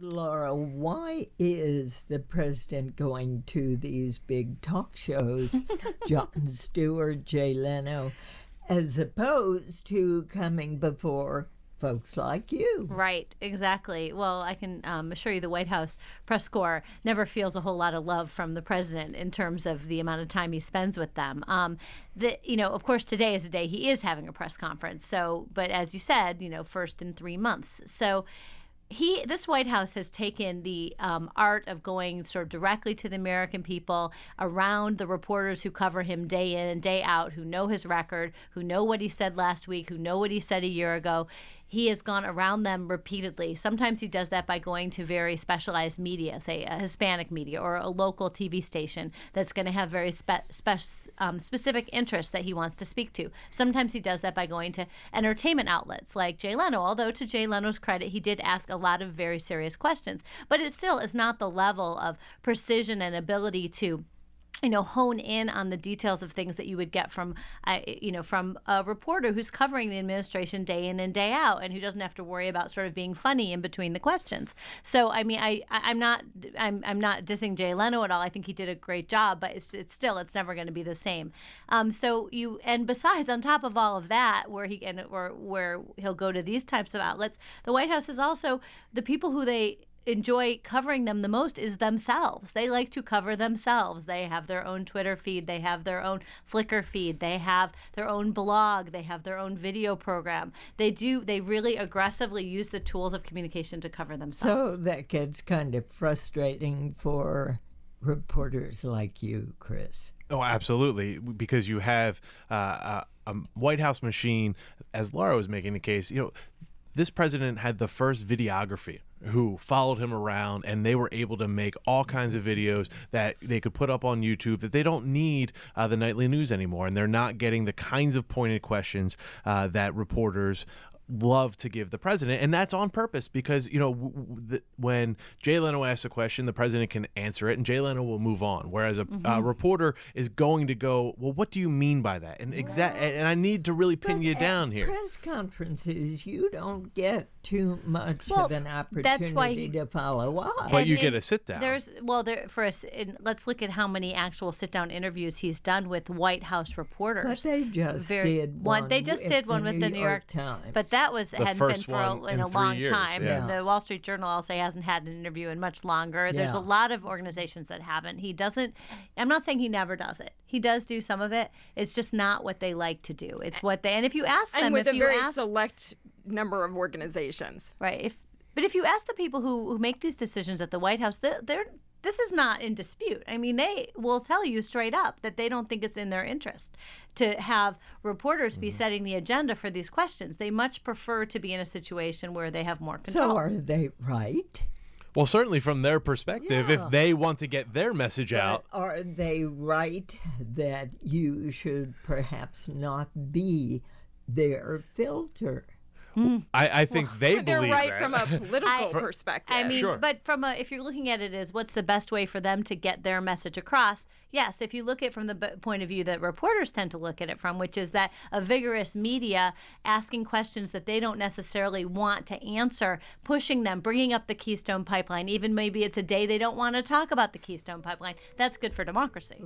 Laura, why is the president going to these big talk shows, Jon Stewart, Jay Leno, as opposed to coming before folks like you? Right, exactly. Well, I can assure you the White House press corps never feels a whole lot of love from the president in terms of the amount of time he spends with them. Of course, today is the day he is having a press conference. So, but as you said, first in 3 months. So this White House has taken the art of going sort of directly to the American people, around the reporters who cover him day in and day out, who know his record, who know what he said last week, who know what he said a year ago. He has gone around them repeatedly. Sometimes he does that by going to very specialized media, say a Hispanic media or a local TV station that's going to have very specific interests that he wants to speak to. Sometimes he does that by going to entertainment outlets like Jay Leno, although to Jay Leno's credit, he did ask a lot of very serious questions. But it still is not the level of precision and ability to hone in on the details of things that you would get from a reporter who's covering the administration day in and day out, and who doesn't have to worry about sort of being funny in between the questions. So, I mean, I'm not dissing Jay Leno at all. I think he did a great job, but it's never going to be the same. And besides, on top of all of that, where he'll go to these types of outlets, the White House is also the people who they enjoy covering them the most is themselves. They like to cover themselves. They have their own Twitter feed. They have their own Flickr feed. They have their own blog. They have their own video program. They really aggressively use the tools of communication to cover themselves. So that gets kind of frustrating for reporters like you, Chris. Oh, absolutely, because you have a White House machine, as Laura was making the case. This president had the first videography who followed him around, and they were able to make all kinds of videos that they could put up on YouTube, that they don't need the nightly news anymore, and they're not getting the kinds of pointed questions that reporters love to give the president. And that's on purpose because, when Jay Leno asks a question, the president can answer it and Jay Leno will move on. Whereas a reporter is going to go, well, what do you mean by that? And and I need to really pin you down here. Press conferences, you don't get too much of an opportunity to follow up. But you get a sit down. Let's look at how many actual sit down interviews he's done with White House reporters. But they just did one. They just did one with the New York Times. But that hadn't been for a long time. Yeah. The Wall Street Journal, I'll say, hasn't had an interview in much longer. Yeah. There's a lot of organizations that haven't. He doesn't. I'm not saying he never does it. He does do some of it. It's just not what they like to do. It's what they. And if you ask them, and with a very select number of organizations, right? But if you ask the people who make these decisions at the White House, this is not in dispute. I mean, they will tell you straight up that they don't think it's in their interest to have reporters be setting the agenda for these questions. They much prefer to be in a situation where they have more control. So are they right? Well, certainly from their perspective, if they want to get their message out. Are they right that you should perhaps not be their filter? I think they believe they're right that. from a political perspective. I mean, sure. But if you're looking at it as what's the best way for them to get their message across, yes, if you look at it from the point of view that reporters tend to look at it from, which is that a vigorous media asking questions that they don't necessarily want to answer, pushing them, bringing up the Keystone Pipeline, even maybe it's a day they don't want to talk about the Keystone Pipeline, that's good for democracy.